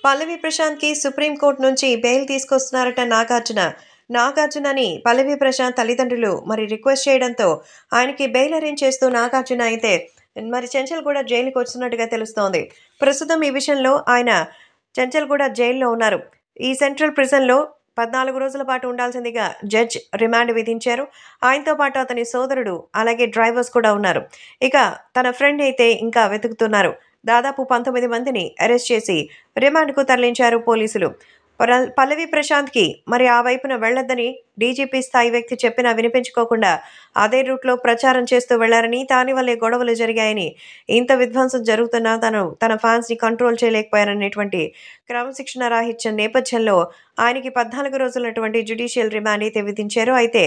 పల్లవి ప్రశాంత్‌కి supreme court నుంచి bail తీసుకొస్తున్నారట Nagarjuna. నాగార్జునని పల్లవి ప్రశాంత్ తల్లిదండ్రులు request చేయడంతో ఆయనకి బెయిల్ అరేంజ్ చేస్తూ నాగార్జున అయితే చెంచల్‌గూడ జైలుకొస్తున్నట్టుగా తెలుస్తోంది. ప్రస్తుతం ఈ విషయంలో ఆయన చెంచల్‌గూడ జైల్‌లో ఉన్నారు. ఈ సెంట్రల్ ప్రిజన్‌లో 14 రోజుల పాటు ఉండాల్సిందిగా జడ్జ్ రిమాండ్ విధించారు. ఆయనతో పాటు అతని సోదరుడు, అలాగే డ్రైవర్స్ కూడా ఉన్నారు. ఇక తన ఫ్రెండ్ అయితే ఇంకా వెతుకుతున్నారు. దాదాపు 19 మందిని అరెస్ట్ చేసి రిమాండ్‌కు తరలించారు పోలీసులు. పల్లవి ప్రశాంత్‌కి ఆ వైపున వెళ్ళొద్దని డీజీపీ స్థాయి వ్యక్తి చెప్పినా వినిపించుకోకుండా అదే రూట్‌లో ప్రచారం చేస్తూ వెళ్లారని, దానివల్లే గొడవలు జరిగాయని, ఇంత విధ్వంసం జరుగుతున్నా తన ఫాన్స్‌ని కంట్రోల్ చేయలేకపోయారనేటువంటి క్రమశిక్షణ రాహిత్యం నేపథ్యంలో ఆయనకి 14 రోజులటువంటి జ్యుడిషియల్ రిమాండ్ అయితే విధించారు. అయితే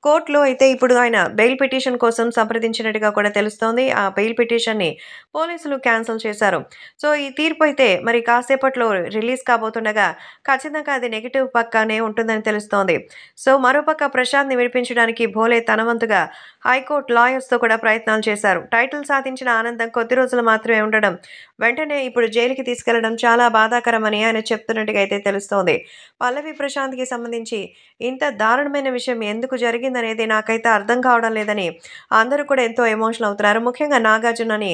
కోర్టులో అయితే ఇప్పుడు ఆయన బెయిల్ పిటిషన్ కోసం సంప్రదించినట్టుగా కూడా తెలుస్తోంది. ఆ బెయిల్ పిటిషన్‌ని పోలీసులు క్యాన్సిల్ చేశారు. సో, ఈ తీర్పు అయితే కాసేపట్లో రిలీజ్ కాబోతుండగా ఖచ్చితంగా అది నెగెటివ్ పక్కానే ఉంటుందని తెలుస్తోంది. సో, మరోపక్క ప్రశాంత్‌ని విడిపించడానికి భోలే తన వంతుగా హైకోర్టు లాయర్స్‌తో కూడా ప్రయత్నాలు చేశారు. టైటిల్ సాధించిన ఆనందం కొద్ది రోజులు మాత్రమే ఉండడం, వెంటనే ఇప్పుడు జైలుకి తీసుకెళ్లడం చాలా బాధాకరమని ఆయన చెప్తున్నట్టుగా అయితే తెలుస్తోంది. పల్లవి ప్రశాంత్‌కి సంబంధించి ఇంత దారుణమైన విషయం ఎందుకు జరిగిందనేది నాకైతే అర్థం కావడం లేదని అందరూ కూడా ఎంతో ఎమోషనల్ అవుతున్నారు. ముఖ్యంగా నాగార్జునని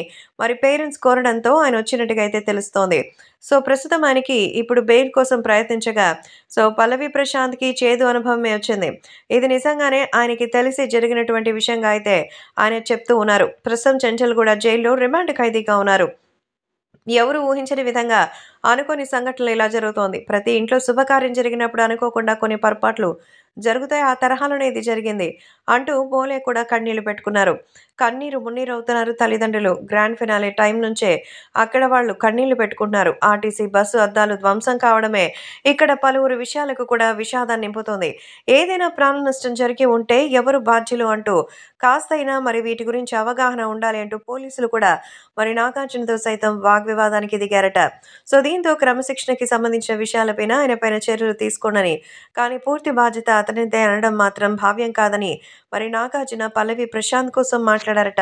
పేరెంట్స్ కోరడంతో ఆయన వచ్చినట్టుగా అయితే తెలుస్తోంది. సో, ప్రస్తుతం ఆయనకి ఇప్పుడు బెయిల్ కోసం ప్రయత్నించగా పల్లవి ప్రశాంత్‌కి చేదు అనుభవమే వచ్చింది. ఇది నిజంగానే ఆయనకి తెలిసి జరిగినటువంటి విషయంగా అయితే ఆయన చెప్తూ ఉన్నారు. ప్రస్తుతం చెంచల్‌గూడ జైల్లో రిమాండ్ ఖైదీగా ఉన్నారు. ఎవరు ఊహించని విధంగా అనుకోని సంఘటనలు ఇలా జరుగుతోంది. ప్రతి ఇంట్లో శుభకార్యం జరిగినప్పుడు అనుకోకుండా కొన్ని పొరపాట్లు జరుగుతాయి. ఆ తరహాలోనే ఇది జరిగింది అంటూ బోలే కూడా కన్నీళ్లు పెట్టుకున్నారు. కన్నీరు మున్నీరవుతున్నారు తల్లిదండ్రులు. గ్రాండ్ ఫినాలే టైం నుంచే అక్కడ వాళ్ళు కన్నీళ్లు పెట్టుకుంటున్నారు. ఆర్టీసీ బస్సు అద్దాలు ధ్వంసం కావడమే ఇక్కడ పలువురు విషయాలకు కూడా విషాదాన్ని నింపుతోంది. ఏదైనా ప్రాణ నష్టం జరిగి ఉంటే ఎవరు బాధ్యులు అంటూ కాస్తైనా వీటి గురించి అవగాహన ఉండాలి అంటూ పోలీసులు కూడా నాగార్జునతో సైతం వాగ్వివాదానికి దిగారట. సో, దీంతో క్రమశిక్షణకి సంబంధించిన విషయాలపైన ఆయనపైన చర్యలు తీసుకోనని, కానీ పూర్తి బాధ్యత అతనిదే అనడం మాత్రం భావ్యం కాదని నాగార్జున పల్లవి ప్రశాంత్ కోసం మాట్లాడారట.